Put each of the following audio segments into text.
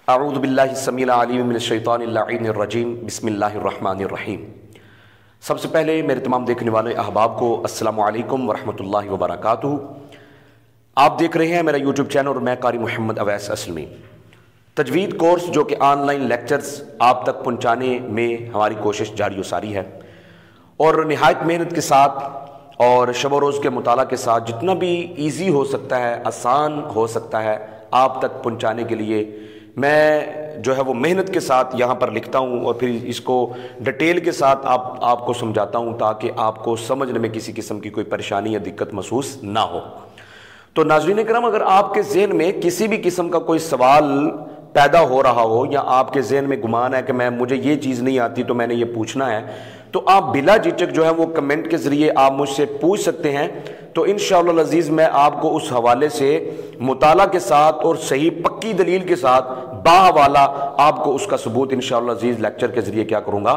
اعوذ باللہ السمیع العلیم من الشیطان اللعین الرجیم بسم اللہ الرحمن الرحیم۔ سب سے پہلے میرے تمام دیکھنے والے احباب کو السلام علیکم ورحمۃ اللہ وبرکاتہ۔ آپ دیکھ رہے ہیں میرا یوٹیوب چینل اور میں قاری محمد اویس اسلمی۔ تجوید کورس جو کہ آن لائن لیکچرز آپ تک پہنچانے میں ہماری کوشش جاری و ساری ہے، اور نہایت محنت کے ساتھ اور شب و روز کے مطالعہ کے ساتھ جتنا بھی ایزی ہو سکتا ہے، آسان ہو سکتا ہے آپ تک پہنچانے کے لیے میں جو ہے وہ محنت کے ساتھ یہاں پر لکھتا ہوں اور پھر اس کو ڈیٹیل کے ساتھ آپ کو سمجھاتا ہوں تاکہ آپ کو سمجھنے میں کسی قسم کی کوئی پریشانی یا دقت محسوس نہ ہو۔ تو ناظرین کرام، اگر آپ کے ذہن میں کسی بھی قسم کا کوئی سوال پیدا ہو رہا ہو یا آپ کے ذہن میں گمان ہے کہ مجھے یہ چیز نہیں آتی تو میں نے یہ پوچھنا ہے، تو آپ بلا جھجک جو ہے وہ کمنٹ کے ذریعے آپ مجھ سے پوچھ سکتے ہیں۔ تو انشاءاللہ العزیز میں آپ کو اس حوالے سے مطالعہ کے ساتھ اور صحیح پکی دلیل کے ساتھ باحوالہ آپ کو اس کا ثبوت انشاءاللہ العزیز لیکچر کے ذریعے کیا کروں گا،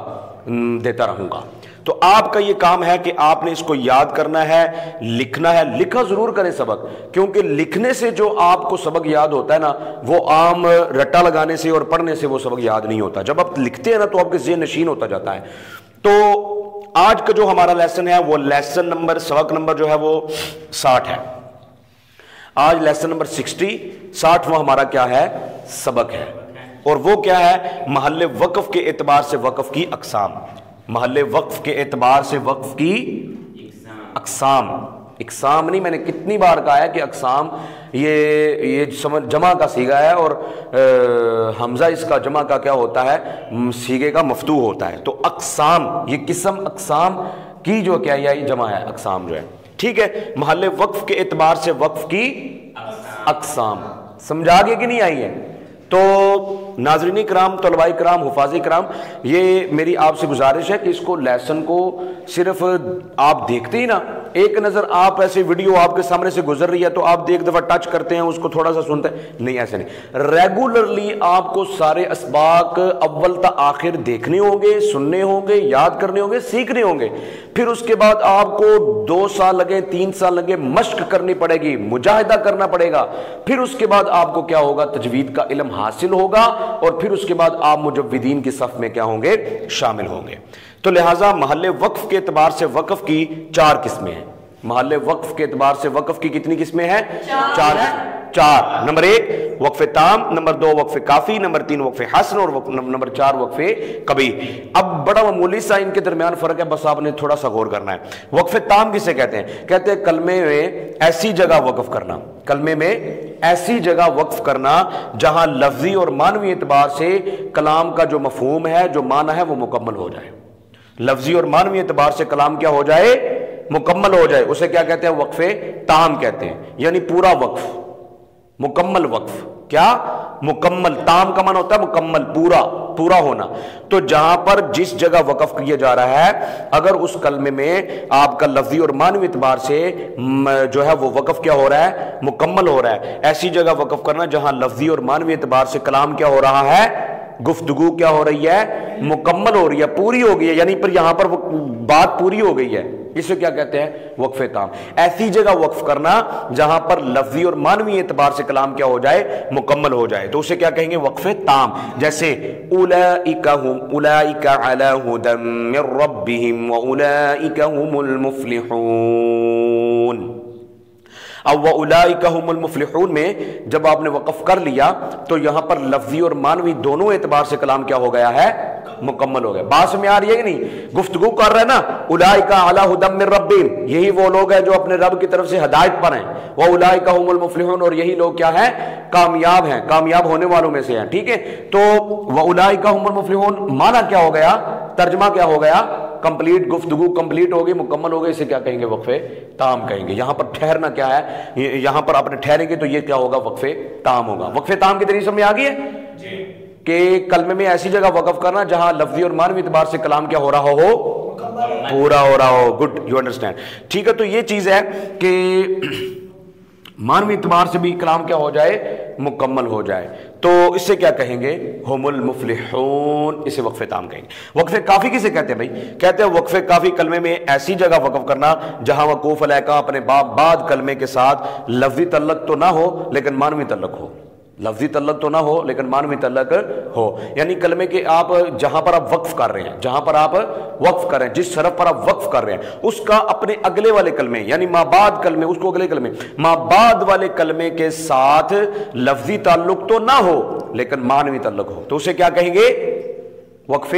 دیتا رہوں گا۔ تو آپ کا یہ کام ہے کہ آپ نے اس کو یاد کرنا ہے، لکھنا ہے۔ لکھا ضرور کریں سبق، کیونکہ لکھنے سے جو آپ کو سبق یاد ہوتا ہے نا، وہ عام رٹا لگانے سے اور پڑھنے سے وہ سبق یاد نہیں ہوتا۔ جب آپ لکھتے ہیں نا تو آپ کے ذہن نشین ہوتا جاتا ہے۔ تو آج کا جو ہمارا لیسن ہے وہ لیسن نمبر، سبق نمبر جو ہے وہ 60 ہے۔ آج لیسن نمبر 60واں ہمارا کیا ہے، سبق ہے، اور وہ کیا ہے، محل وقف کے اعتبار سے وقف کی اقسام۔ محل وقف کے اعتبار سے وقف کی اقسام نہیں، میں نے کتنی بار کہا ہے کہ اقسام یہ جمع کا صیغہ ہے، اور حمزہ اس کا جمع کا کیا ہوتا ہے، صیغے کا مفتوح ہوتا ہے۔ تو اقسام، یہ قسم اقسام کی جو کیا یہ جمع ہے، اقسام جو ہے، ٹھیک ہے۔ محل وقف کے اعتبار سے وقف کی اقسام سمجھا گئے کہ نہیں آئی ہے؟ تو ناظرین کرام، طلباء کرام، حفاظ کرام، یہ میری آپ سے گزارش ہے کہ اس کو لیسن کو صرف آپ دیکھتے ہی نا، ایک نظر آپ ایسے ویڈیو آپ کے سامنے سے گزر رہی ہے تو آپ ایک دفعہ ٹچ کرتے ہیں اس کو، تھوڑا سا سنتے ہیں، نہیں، ایسے نہیں۔ ریگولرلی آپ کو سارے اسباق اول تا آخر دیکھنے ہوں گے، سننے ہوں گے، یاد کرنے ہوں گے، سیکھنے ہوں گے۔ پھر اس کے بعد آپ کو 2 سال لگے، 3 سال لگے، مشق کرنی پڑے گی، مجاہدہ کرنا پڑے گا۔ پھر اس کے بعد آپ کو کیا ہوگا، تجوید کا علم حاصل ہوگا، اور پھر اس کے بعد آپ مجودین کی صف میں کیا ہوں گے، شامل ہوں گے۔ تو لہٰذا محل وقف کے اعتبار سے وقف کی 4 قسمیں ہیں۔ محل وقف کے اعتبار سے وقف کی کتنی قسمیں ہیں؟ 4۔ نمبر 1 وقف تام، نمبر 2 وقف کافی، نمبر 3 وقف حسن، اور نمبر 4 وقف قبیح۔ اب بڑا معمولی سا ان کے درمیان فرق ہے، بس آپ نے تھوڑا سا غور کرنا ہے۔ وقف تام کسے کہتے ہیں؟ کہتے ہیں کلمے میں ایسی جگہ وقف کرنا، کلمے میں ایسی جگہ وقف کرنا جہاں لفظی اور معنوی اعتبار سے کلام کا جو مفہوم ہے، جو معنی ہے، وہ مکمل ہو جائے۔ لفظی اور معنوی اعتبار سے کلام کیا ہو جائے، مکمل ہو جائے، اسے کیا کہتے ہیں، وقف تام کہتے ہیں، یعنی پورا وقف، مکمل وقف۔ کیا؟ مکمل۔ تام کا معنی ہوتا ہے مکمل، پورا ہونا۔ تو جہاں پر جس جگہ وقف کیا جا رہا ہے، اگر اس کلمے میں آپ کا لفظی اور معنوی اعتبار سے جو ہے وہ وقف کیا ہو رہا ہے، مکمل ہو رہا ہے، ایسی جگہ وقف کرنا جہاں لفظی اور معنوی اعتبار سے کلام کیا ہو رہا ہے، گفتگو کیا ہو رہی ہے، مکمل ہو رہی ہے، پوری ہو گئی ہے، یعنی پر یہاں پر بات پوری ہو گئی ہے، اسے کیا کہتے ہیں، وقف تام۔ ایسی جگہ وقف کرنا جہاں پر لفظی اور معنوی اعتبار سے کلام کیا ہو جائے، مکمل ہو جائے، تو اسے کیا کہیں گے، وقف تام۔ جیسے اولئک علی ھدی من ربہم واولئک ھم المفلحون۔ اب وَأُولَئِكَ هُمُ الْمُفْلِحُونَ میں جب آپ نے وقف کر لیا تو یہاں پر لفظی اور معنوی دونوں اعتبار سے کلام کیا ہو گیا ہے، مکمل ہو گیا۔ بات سمجھ آ رہی ہے کہ نہیں؟ گفتگو کر رہے ہیں نا، اولئک علی ھدی من ربہم، یہی وہ لوگ ہیں جو اپنے رب کی طرف سے ہدایت پر ہیں، واولئک ھم المفلحون، اور یہی لوگ کیا ہیں، کامیاب ہیں، کامیاب ہونے والوں میں سے ہیں، ٹھیک ہے۔ تو واولئک ھم المفلحون معنی کیا ہو گیا، ترجمہ کیا ہو گیا، کمپلیٹ، گفتگو کمپلیٹ ہوگی، مکمل ہو گئی، اسے کیا کہیں گے، وقف تام کہیں گے۔ یہاں پر ٹھہرنا کیا ہے، یہاں پر آپ نے ٹھہریں گے تو یہ کیا ہوگا، وقف تام ہوگا۔ وقف تام کی طریقے سمجھ آ گئی ہے کہ کلمے میں ایسی جگہ وقف کرنا جہاں لفظی اور معنوی اعتبار سے کلام کیا ہو رہا ہو، پورا ہو رہا ہو۔ گڈ، یو انڈرسٹینڈ، ٹھیک ہے۔ تو یہ چیز ہے کہ معنوی اعتبار سے بھی کلام کیا ہو جائے، مکمل ہو جائے، تو اس سے کیا کہیں گے، ہم المفلحون، اسے وقف تام کہیں گے۔ وقف کافی کسے کہتے ہیں بھائی؟ کہتے ہیں وقف کافی کلمے میں ایسی جگہ وقف کرنا جہاں وقوف علیہ کا اپنے بعد کلمے کے ساتھ لفظی تعلق تو نہ ہو لیکن معنوی تعلق ہو۔ لفظی تعلق تو نہ ہو لیکن معنوی تعلق ہو. یعنی کلمے کے آپ جہاں پر آپ وقف کر رہے ہیں، جہاں پر آپ وقف کر رہے ہیں، جس حرف پر آپ وقف کر رہے ہیں، اس کا اپنے اگلے والے کلمے یعنی ما بعد کلمے، اس کو اگلے کلمے ما بعد والے کلمے کے ساتھ لفظی تعلق تو نہ ہو لیکن معنوی تعلق ہو، تو اسے کیا کہیں گے؟ وقف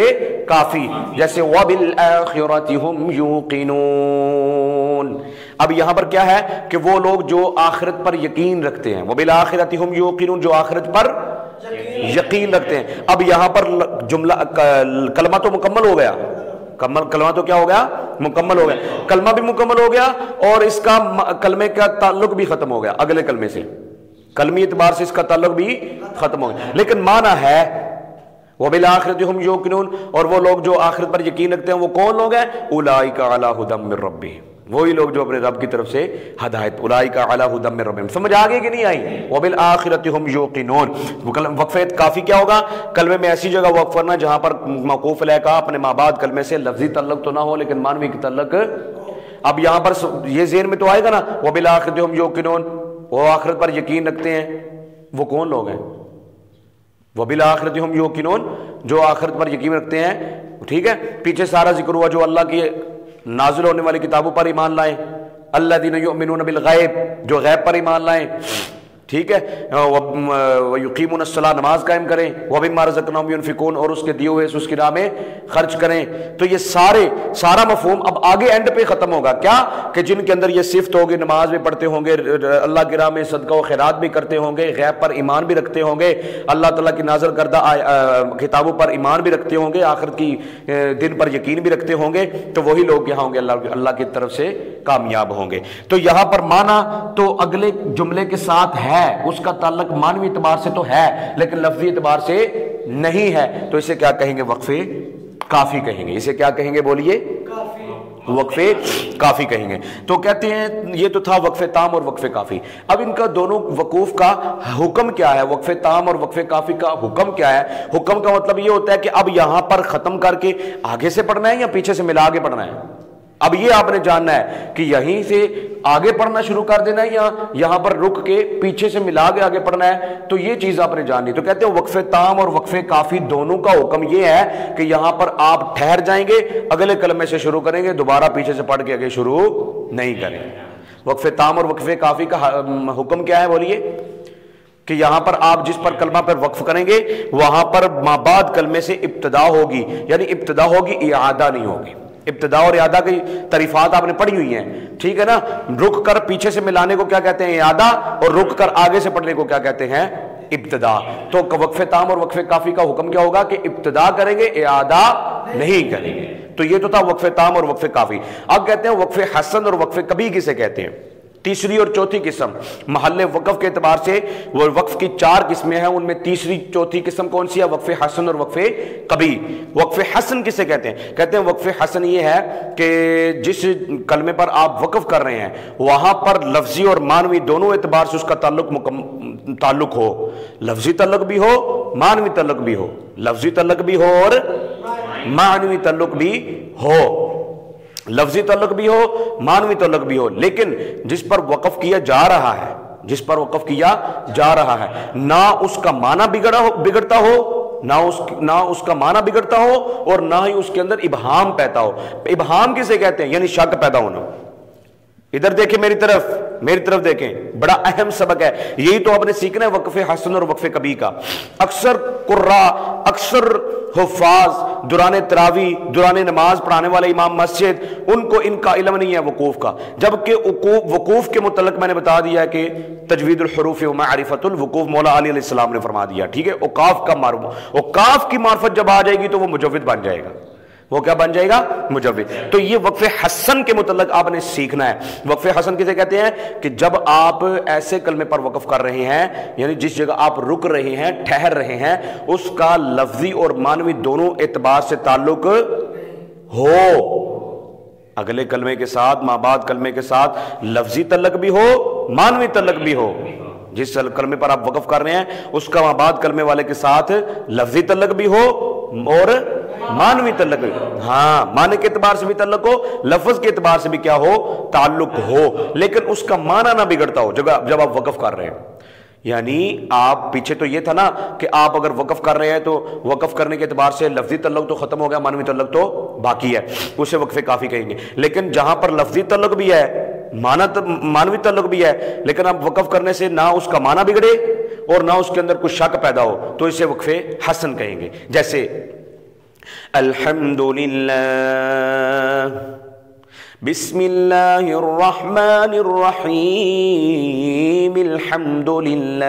کافی. جیسے وَبِالْآخِرَةِ هُمْ يُوقِنُونَ. اب یہاں پر کیا ہے کہ وہ لوگ جو آخرت پر یقین رکھتے ہیں، وَبِالْآخِرَةِ هُمْ يُوقِنُونَ، جو آخرت پر یقین رکھتے ہیں. اب یہاں پر جملہ کلمہ تو مکمل ہو گیا، کلمہ تو کیا ہو گیا؟ مکمل ہو گیا. کلمہ بھی مکمل ہو گیا اور اس کا کلمے کا تعلق بھی ختم ہو گیا اگلے کلمے سے، کلمی اعتبار سے اس کا تعلق بھی ختم ہو گیا. لیکن معنی ہے وَبِالْآخِرَةِ هُمْ يُوقِنُونَ، اور وہ لوگ جو آخرت پر یقین رکھتے ہیں وہ کون لوگ ہیں؟ اولئک علی ہدی من ربہم، وہی لوگ جو اپنے رب کی طرف سے ہدایت. اولئک علی ہدی من ربہم. سمجھ آگے کہ نہیں آئی؟ وَبِالْآخِرَةِ هُمْ يُوقِنُونَ. وقفہ کافی کیا ہوگا؟ کلمے میں ایسی جگہ وقف کرنا جہاں پر موقوف علیہ کا اپنے ما بعد کلمے سے لفظی تعلق تو نہ ہو لیکن معنوی کی تعلق. اب یہاں پر یہ ذہن میں تو آئے گا نا وَبِالْآخِرَةِ هُمْ يُوقِنُونَ، وہ آخرت پر یقین رکھتے ہیں، وہ کون لوگ ہیں؟ وَبِالْآخِرَةِ هُمْ يُوقِنُونَ، جو آخرت پر یقین رکھتے ہیں. ٹھیک ہے، پیچھے سارا ذکر ہوا جو اللہ کی نازل ہونے والی کتابوں پر ایمان لائیں، الذین یؤمنون بالغیب، جو غیب پر ایمان لائیں. ٹھیک ہے، وَيُقِيمُونَ الصَّلَاةَ، نماز قائم کریں، وَمِمَّا رَزَقْنَاهُمْ يُنْفِقُونَ، اور اس کے دیے ہوئے اس کی راہ میں خرچ کریں. تو یہ سارا مفہوم اب آگے اینڈ پہ ختم ہوگا. کیا کہ جن کے اندر یہ صفت ہوگی، نماز بھی پڑھتے ہوں گے، اللہ کی راہ میں صدقہ و خیرات بھی کرتے ہوں گے، غیب پر ایمان بھی رکھتے ہوں گے، اللہ تعالیٰ کی نازل کردہ کتابوں پر ایمان بھی رکھتے ہوں گے، آخرت کی دن پر یقین بھی رکھتے ہوں گے، تو وہی لوگ یہاں ہوں گے اللہ کی طرف سے کامیاب ہوں گے. تو یہاں پر معنی تو اگلے جملے کے ساتھ ہے، اس کا تعلق معنوی اعتبار سے تو ہے لیکن لفظی اعتبار سے نہیں ہے، تو اسے کیا کہیں گے؟ وقف کافی کہیں گے. اسے کیا کہیں گے؟ بولیے. وقف کافی کہیں گے. تو کہتے ہیں یہ تو تھا وقف تام اور وقف کافی. اب ان کا دونوں وقوف کا حکم کیا ہے؟ وقف تام اور وقف کافی کا حکم کیا ہے؟ حکم کا مطلب یہ ہوتا ہے کہ اب یہاں پر ختم کر کے آگے سے پڑھنا ہے یا پیچھے سے ملا کے پڑھنا ہے. اب یہ آپ نے جاننا ہے کہ یہیں سے آگے پڑھنا شروع کر دینا ہے یا یہاں پر رک کے پیچھے سے ملا کے آگے پڑھنا ہے. تو یہ چیز آپ نے جاننی. تو کہتے ہیں وقف تام اور وقف کافی دونوں کا حکم یہ ہے کہ یہاں پر آپ ٹھہر جائیں گے، اگلے کلمے سے شروع کریں گے، دوبارہ پیچھے سے پڑھ کے آگے شروع نہیں کریں گے. وقف تام اور وقف کافی کا حکم کیا ہے؟ بولیے. کہ یہاں پر آپ جس پر کلمہ پر وقف کریں گے وہاں پر ما بعد کلمے سے ابتدا ہوگی، یعنی ابتدا ہوگی، اعادہ نہیں ہوگی. ابتدا اور اعادہ کی تعریفات آپ نے پڑھی ہوئی ہیں. ٹھیک ہے نا. رک کر پیچھے سے ملانے کو کیا کہتے ہیں؟ اعادہ، اور رک کر آگے سے پڑھنے کو کیا کہتے ہیں؟ ابتدا. تو وقف تام اور وقف کافی کا حکم کیا ہوگا؟ کہ ابتدا کریں گے، اعادہ نہیں کریں گے. تو یہ تو تھا وقف تام اور وقف کافی. اب کہتے ہیں وقف حسن اور وقف کبھی کسے کہتے ہیں؟ تیسری اور چوتھی قسم محل وقف کے اعتبار سے وہ وقف کی 4 قسمیں ہیں، ان میں تیسری چوتھی قسم کون سی ہے؟ وقف حسن اور وقف کبھی. وقف حسن کسے کہتے ہیں؟ کہتے ہیں وقف حسن یہ ہے کہ جس کلمے پر آپ وقف کر رہے ہیں وہاں پر لفظی اور معنوی دونوں اعتبار سے اس کا تعلق ہو. لفظی تعلق بھی ہو، معنوی تعلق بھی ہو. لفظی تعلق بھی ہو اور معنوی تعلق بھی ہو. لفظی تعلق بھی ہو، معنوی تعلق بھی ہو. لیکن جس پر وقف کیا جا رہا ہے، جس پر وقف کیا جا رہا ہے، نہ اس کا معنی بگڑتا ہو، نہ اس کا معنی بگڑتا ہو، اور نہ ہی اس کے اندر ابہام پیدا ہو. ابہام کسے کہتے ہیں؟ یعنی شک پیدا ہونا. ادھر دیکھیں، میری طرف دیکھیں، بڑا اہم سبق ہے. یہی تو آپ نے سیکھنا ہے وقف حسن اور وقف کبھی کا. اکثر قراء، اکثر حفاظ دوران تراوی، دوران نماز پڑھانے والے امام مسجد، ان کو ان کا علم نہیں ہے وقوف کا. جبکہ وقوف کے متعلق میں نے بتا دیا ہے کہ تجوید الحروف و معرفت الوقوف مولا علی علیہ السلام نے فرما دیا. ٹھیک ہے. اوقاف کا معروف، اوقاف کی معرفت جب آ جائے گی تو وہ مجوید بن جائے گا. وہ کیا بن جائے گا؟ مجوید. تو یہ وقف حسن کے متعلق آپ نے سیکھنا ہے. وقف حسن کسے کہتے ہیں؟ کہ جب آپ ایسے کلمے پر وقف کر رہے ہیں، یعنی جس جگہ آپ رک رہے ہیں، ٹھہر رہے ہیں، اس کا لفظی اور معنوی دونوں اعتبار سے تعلق ہو. اگلے کلمے کے ساتھ، ما بعد کلمے کے ساتھ لفظی تعلق بھی ہو، معنوی تعلق بھی ہو. جس کلمے پر آپ وقف کر رہے ہیں اس کا ما بعد کلمے والے کے ساتھ لفظی تعلق بھی ہو اور معنوی تعلق بھی. ہاں، معنی کے اعتبار سے بھی تعلق ہو، لفظ کے اعتبار سے بھی کیا ہو؟ تعلق ہو. لیکن اس کا معنی نہ بگڑتا ہو جب آپ وقف کر رہے ہیں. یعنی آپ پیچھے تو یہ تھا نا کہ آپ اگر وقف کر رہے ہیں تو وقف کرنے کے اعتبار سے لفظی تعلق تو ختم ہو گیا، معنوی تعلق تو باقی ہے، اسے وقف کافی کہیں گے. لیکن جہاں پر لفظی تعلق بھی ہے، معنوی تعلق بھی ہے، لیکن اب وقف کرنے سے نہ اس کا معنی بگڑے اور نہ اس کے اندر کچھ شک پیدا ہو، تو اسے وقف حسن کہیں گے. جیسے الحمدللہ، بسم اللہ الرحمن الرحیم، الحمدللہ.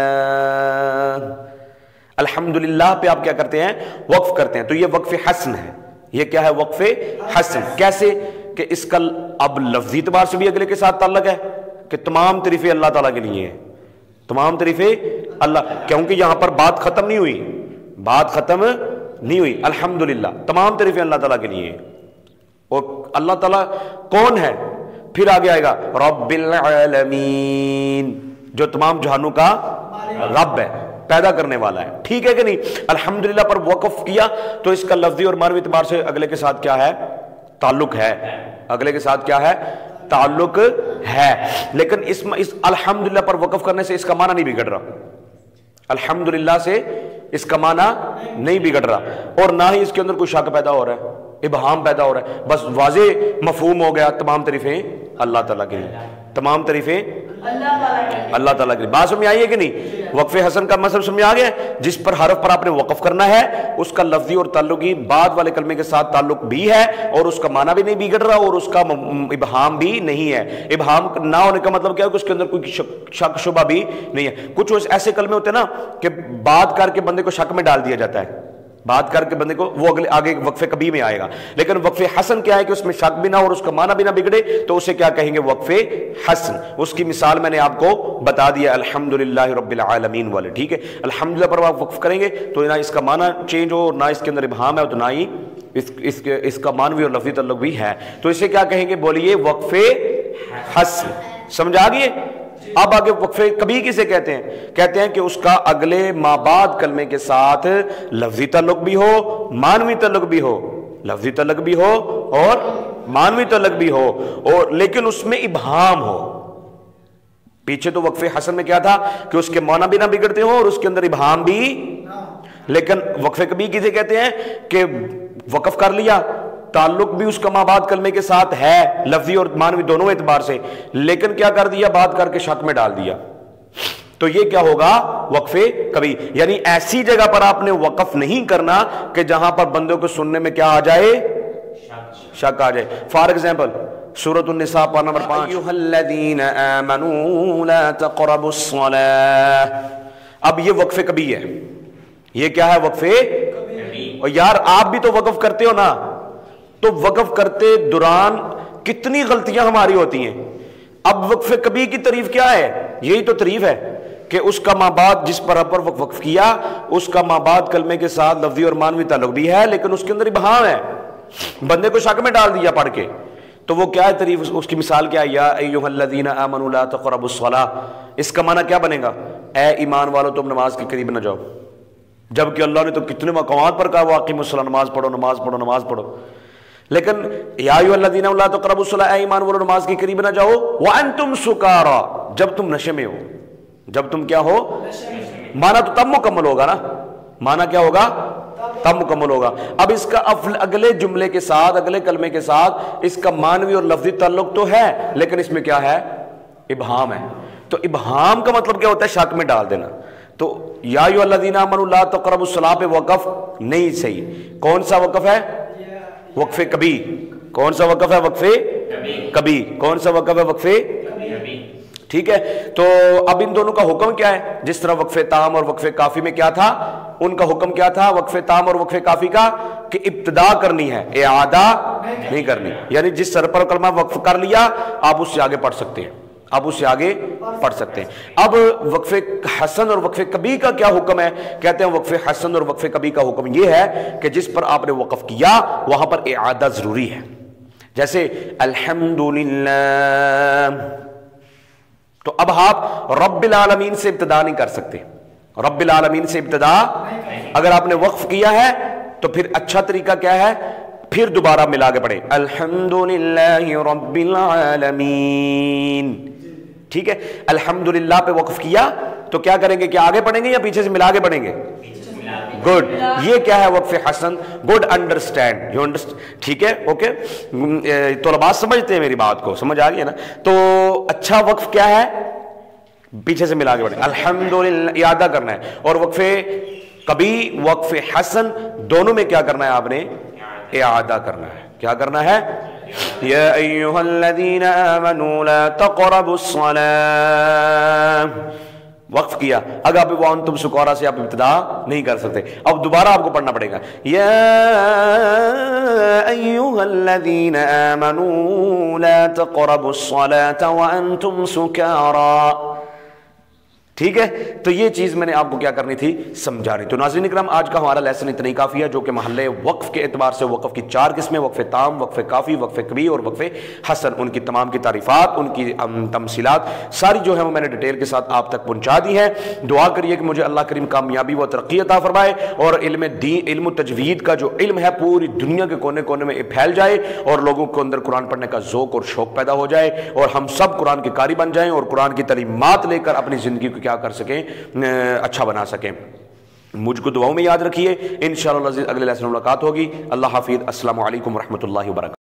الحمدللہ پہ آپ کیا کرتے ہیں؟ وقف کرتے ہیں. تو یہ وقف حسن ہے. یہ کیا ہے؟ وقف حسن. کیسے کہ اس کا اب لفظی اعتبار سے بھی اگلے کے ساتھ تعلق ہے کہ تمام تعریفیں اللہ تعالیٰ کے لیے ہیں، تمام تعریفیں اللہ، کیونکہ یہاں پر بات ختم نہیں ہوئی، بات ختم نہیں ہوئی. الحمدللہ تمام تعریفیں اللہ تعالیٰ کے لیے ہیں. اور اللہ تعالیٰ کون ہے؟ پھر آگے آئے گا رب العالمین، جو تمام جہانوں کا رب ہے، پیدا کرنے والا ہے. ٹھیک ہے کہ نہیں؟ الحمدللہ پر وقف کیا تو اس کا لفظی اور معنوی اعتبار سے اگلے کے ساتھ کیا ہے؟ تعلق ہے. اگلے کے ساتھ کیا ہے؟ تعلق ہے. لیکن اس الحمدللہ پر وقف کرنے سے اس کا معنی نہیں بگڑ رہا، الحمدللہ سے اس کا معنی نہیں بگڑ رہا، اور نہ ہی اس کے اندر کوئی شک پیدا ہو رہا ہے، ابہام پیدا ہو رہا ہے. بس واضح مفہوم ہو گیا تمام تعریفیں اللہ تعالیٰ کے لیے، تمام تعریفیں اللہ تعالیٰ کے لیے. بات سمجھ آئی ہے کہ نہیں؟ وقف حسن کا مطلب سمجھ آ گیا؟ جس پر حرف پر آپ نے وقف کرنا ہے اس کا لفظی اور تعلقی بعد والے کلمے کے ساتھ تعلق بھی ہے، اور اس کا معنی بھی نہیں بگڑ رہا، اور اس کا ابہام بھی نہیں ہے. ابہام نہ ہونے کا مطلب کیا ہے کہ اس کے اندر کوئی شک شبہ بھی نہیں ہے. کچھ ایسے کلمے ہوتے ہیں نا کہ بات کر کے بندے کو شک میں ڈال دیا جاتا ہے، بات کر کے بندے کو، وہ اگلے آگے وقف کبھی میں آئے گا. لیکن وقف حسن کیا ہے کہ اس میں شک بھی نہ اور اس کا معنی بھی نہ بگڑے، تو اسے کیا کہیں گے؟ وقف حسن. اس کی مثال میں نے آپ کو بتا دیا الحمدللہ رب العالمین والے. ٹھیک ہے، الحمدللہ پر آپ وقف کریں گے تو نہ اس کا معنی چینج ہو، نہ اس کے اندر ابہام ہے، تو نہ ہی اس کا معنوی اور لفظی تعلق بھی ہے. تو اسے کیا کہیں گے؟ بولیے وقف حسن. سمجھ آ گئی؟ اب آگے وقف کبھی کسے کہتے ہیں؟ کہتے ہیں کہ اس کا اگلے ما بعد کلمے کے ساتھ لفظی تعلق بھی ہو، معنوی تعلق بھی ہو، لفظی تعلق بھی ہو اور معنوی تعلق بھی ہو، اور لیکن اس میں ابہام ہو. پیچھے تو وقف حسن میں کیا تھا کہ اس کے معنی بھی نہ بگڑتے ہوں اور اس کے اندر ابہام بھی. لیکن وقف کبھی کسے کہتے ہیں کہ وقف کر لیا، تعلق بھی اس کا ما بعد کلمے کے ساتھ ہے لفظی اور معنوی دونوں اعتبار سے، لیکن کیا کر دیا؟ بات کر کے شک میں ڈال دیا. تو یہ کیا ہوگا؟ وقف کبھی. یعنی ایسی جگہ پر آپ نے وقف نہیں کرنا کہ جہاں پر بندوں کو سننے میں کیا آ جائے؟ شک آ جائے. فار ایگزامپل سورۃ النساء پارہ نمبر 5 ایھا الذین آمنوا لا تقربوا الصلاۃ. اب یہ وقف کبھی ہے. یہ کیا ہے؟ وقف کبھی. اور یار آپ بھی تو وقف کرتے ہو نا، تو وقف کرتے دوران کتنی غلطیاں ہماری ہوتی ہیں. اب وقف کبھی کی تعریف کیا ہے؟ یہی تو تعریف ہے کہ اس کا ما بعد جس پر وقف کیا اس کا ما بعد کلمے کے ساتھ لفظی اور معنوی تعلق بھی ہے، لیکن اس کے اندر ابہام ہے، بندے کو شک میں ڈال دیا پڑھ کے. تو وہ کیا ہے تعریف؟ اس کی مثال کیا ہے؟ یا ایھا الذین آمنوا لا تقربوا الصلاۃ. اس کا معنی کیا بنے گا؟ اے ایمان والو تم نماز کے قریب نہ جاؤ. جبکہ اللہ نے تو کتنے مقامات پر کہا واقیموا الصلاۃ، نماز پڑھو نماز پڑھو نماز پڑھو. لیکن یا ایھا الذین لا تقربوا الصلاۃ، اے ایمان والو نماز کے قریب نہ جاؤ، وانتم سکارا، جب تم نشے میں ہو. جب تم کیا ہو؟ معنی تو تب مکمل ہوگا نا، معنی کیا ہوگا؟ تب مکمل ہوگا. اب اس کا اگلے جملے کے ساتھ، اگلے کلمے کے ساتھ اس کا معنوی اور لفظی تعلق تو ہے، لیکن اس میں کیا ہے؟ ابہام ہے. تو ابہام کا مطلب کیا ہوتا ہے؟ شک میں ڈال دینا. تو یا ایھا الذین آمنوا لا تقربوا الصلاۃ پہ وقف نہیں صحیح. کون سا وقف ہے؟ وقف کبھی. کون سا وقف ہے؟ وقف کبھی. کون سا وقف ہے؟ وقف کبھی. ٹھیک ہے. تو اب ان دونوں کا حکم کیا ہے؟ جس طرح وقف تام اور وقف کافی میں کیا تھا؟ ان کا حکم کیا تھا وقف تام اور وقف کافی کا؟ کہ ابتدا کرنی ہے، اعادہ نہیں کرنی. یعنی جس سر پر کلمہ وقف کر لیا آپ اس سے آگے پڑھ سکتے ہیں، آپ اس سے آگے پڑھ سکتے ہیں. اب وقف حسن اور وقف کبھی کا کیا حکم ہے؟ کہتے ہیں وقف حسن اور وقف کبھی کا حکم یہ ہے کہ جس پر آپ نے وقف کیا وہاں پر اعادہ ضروری ہے. جیسے الحمدللہ، تو اب آپ رب العالمین سے ابتدا نہیں کر سکتے. رب العالمین سے ابتدا اگر آپ نے وقف کیا ہے تو پھر اچھا طریقہ کیا ہے؟ پھر دوبارہ ملا کے پڑھیں الحمدللہ رب العالمین. ٹھیک ہے. الحمدللہ پہ وقف کیا تو کیا کریں گے, کیا آگے پڑھیں گے یا پیچھے سے ملا کے پڑھیں گے؟ گڈ. یہ کیا ہے وقف حسن؟ گڈ انڈرسٹینڈ, یو انڈرسٹینڈ, ٹھیک ہے, اوکے. طلباء سمجھتے ہیں میری بات کو, سمجھ آ گئی ہے نا؟ تو اچھا وقف کیا ہے؟ پیچھے سے ملا کے پڑھیں, الحمدللہ اعادہ کرنا ہے. اور وقف کبھی وقف حسن دونوں میں کیا کرنا ہے آپ نے؟ اعادہ کرنا ہے. کیا کرنا ہے؟ یا ایھا الذین آمنوا لا تقربوا الصلاۃ, وقف کیا. اگر آپ وانتم سکارا سے آپ ابتدا نہیں کر سکتے, اب دوبارہ آپ کو پڑھنا پڑے گا. یا ایھا الذین آمنوا لا تقربوا الصلاۃ وانتم سکارا. ٹھیک ہے, تو یہ چیز میں نے آپ کو کیا کرنی تھی, سمجھانی. تو ناظرین اکرام, آج کا ہمارا لیسن اتنا ہی کافی ہے, جو کہ محلے وقف کے اعتبار سے وقف کی 4 قسمیں, وقف تام, وقف کافی, وقف کبھی اور وقف حسن, ان کی تمام کی تعریفات, ان کی تمثیلات ساری جو ہے وہ میں نے ڈیٹیل کے ساتھ آپ تک پہنچا دی ہیں. دعا کریے کہ مجھے اللہ کریم کامیابی و ترقی عطا فرمائے, اور علم دین, علم و تجوید کا جو علم ہے پوری دنیا کے کونے کونے میں پھیل جائے, اور لوگوں کو اندر قرآن پڑھنے کا ذوق اور شوق پیدا ہو جائے, اور ہم سب قرآن کے قاری بن جائیں, اور قرآن کی تعلیمات لے کر اپنی زندگی کو کیا کر سکیں, اچھا بنا سکیں. مجھ کو دعاؤں میں یاد رکھیے. انشاءاللہ اگلے لیسن میں ملاقات ہوگی. اللہ حافظ. السلام علیکم ورحمۃ اللہ وبرکاتہ.